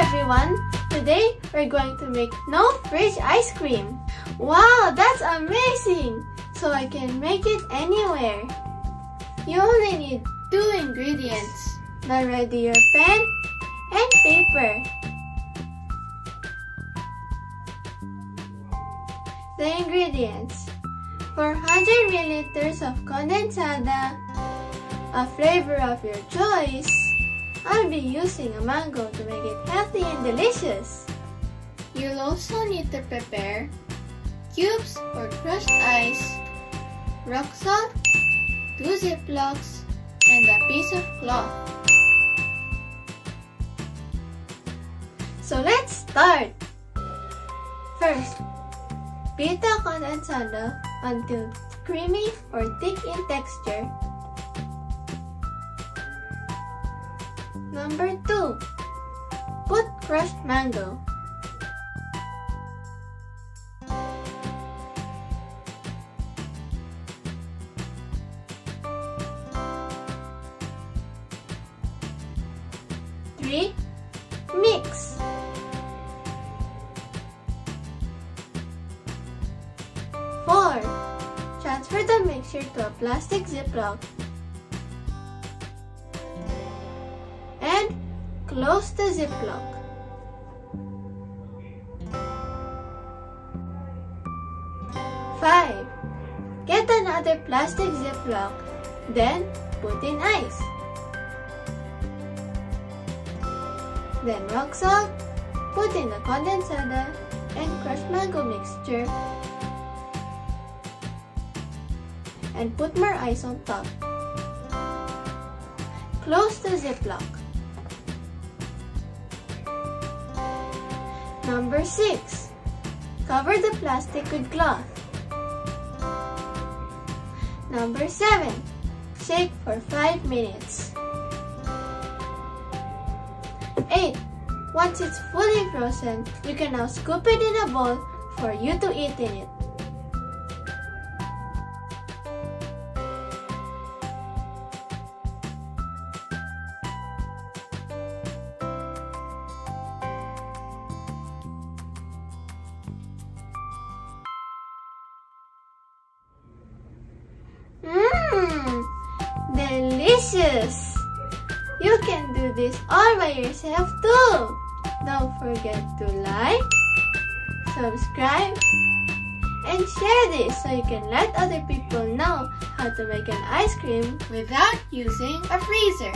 everyone! Today we're going to make no fridge ice cream. Wow, that's amazing! So I can make it anywhere. You only need 2 ingredients. Now ready your pen and paper. The ingredients: 400 milliliters of condensada, a flavor of your choice. I'll be using a mango to make it healthy and delicious. You'll also need to prepare cubes or crushed ice, rock salt, 2 Ziplocs, and a piece of cloth. So let's start! First, beat the condensada until creamy or thick in texture. Number 2. Put crushed mango. Three, mix. 4. Transfer the mixture to a plastic Ziploc and close the Ziploc. 5. Get another plastic Ziploc, then put in ice. Then rock salt, put in the condensada and crushed mango mixture, and put more ice on top. Close the Ziploc. Number 6. Cover the plastic with cloth. Number 7. Shake for 5 minutes. 8. Once it's fully frozen, you can now scoop it in a bowl for you to eat in it. Delicious! You can do this all by yourself too! Don't forget to like, subscribe, and share this so you can let other people know how to make an ice cream without using a freezer.